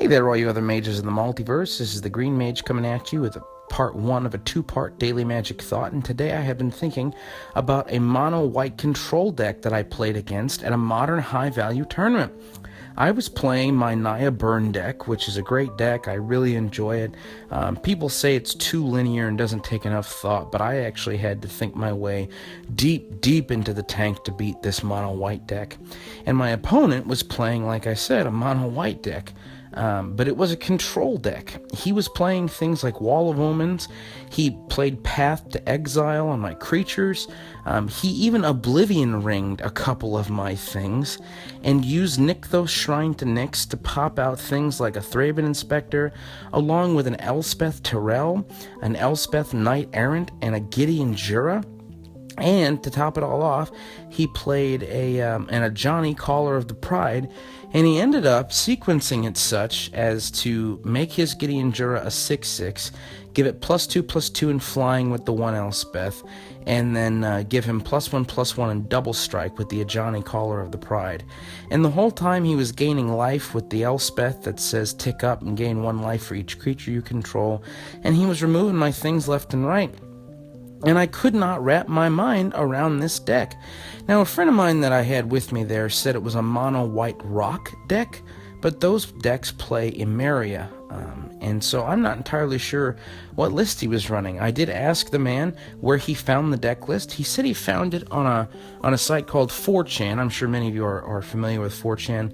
Hey there, all you other mages in the multiverse. This is the Green Mage coming at you with part one of a two-part daily magic thought, and today I have been thinking about a mono-white control deck that I played against at a modern high-value tournament. I was playing my Naya Burn deck, which is a great deck. I really enjoy it. People say it's too linear and doesn't take enough thought, but I actually had to think my way deep into the tank to beat this mono-white deck. And my opponent was playing, like I said, a mono-white deck. But it was a control deck. He was playing things like Wall of Omens. He played Path to Exile on my creatures. He even Oblivion Ringed a couple of my things and used Nykthos Shrine to Nyx to pop out things like a Thraben Inspector, along with an Elspeth Tyrell, an Elspeth Knight Errant, and a Gideon Jura. And to top it all off, he played a Ajani Caller of the Pride, and he ended up sequencing it such as to make his Gideon Jura a 6/6, give it +2/+2 in flying with the one Elspeth, and then give him +1/+1 in double strike with the Ajani Caller of the Pride. And the whole time he was gaining life with the Elspeth that says tick up and gain 1 life for each creature you control, and he was removing my things left and right. And I could not wrap my mind around this deck. Now, a friend of mine that I had with me there said it was a mono-white rock deck, but those decks play Emeria, and so I'm not entirely sure what list he was running. I did ask the man where he found the deck list. He said he found it on a site called 4chan. I'm sure many of you are familiar with 4chan.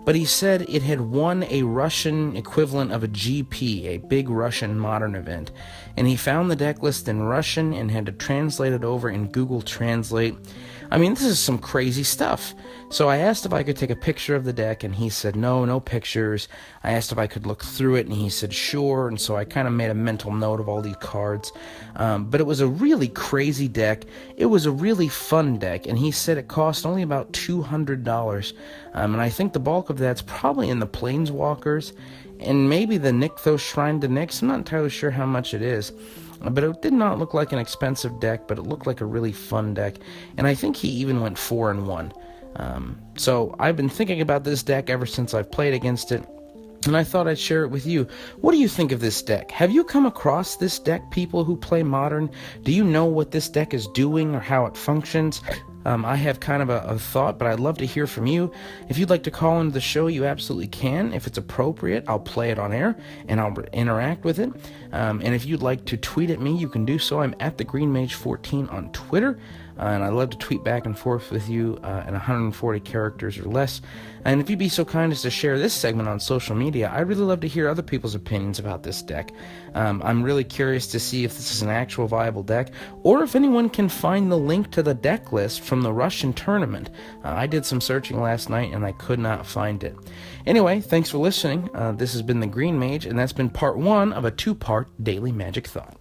But he said it had won a Russian equivalent of a GP, a big Russian modern event. And he found the deck list in Russian and had to translate it over in Google Translate. I mean, this is some crazy stuff. So I asked if I could take a picture of the deck, and he said no pictures. I asked if I could look through it, and he said sure. And so I kind of made a mental note of all these cards. But it was a really crazy deck. It was a really fun deck, and he said it cost only about $200. And I think the bulk of that's probably in the Planeswalkers, and maybe the Nykthos Shrine to Nyx. I'm not entirely sure how much it is. But it did not look like an expensive deck, but it looked like a really fun deck. And I think he even went 4-1. So I've been thinking about this deck ever since I've played against it, and I thought I'd share it with you. What do you think of this deck? Have you come across this deck, people who play Modern? Do you know what this deck is doing or how it functions? I have kind of a thought, but I'd love to hear from you. If you'd like to call into the show, you absolutely can. If it's appropriate, I'll play it on air, and I'll interact with it. And if you'd like to tweet at me, you can do so. I'm at TheGreenMage14 on Twitter. And I love to tweet back and forth with you in 140 characters or less. And if you'd be so kind as to share this segment on social media, I'd really love to hear other people's opinions about this deck. I'm really curious to see if this is an actual viable deck, or if anyone can find the link to the deck list from the Russian tournament. I did some searching last night, and I could not find it. Anyway, thanks for listening. This has been the Green Mage, and that's been part one of a two-part daily magic thought.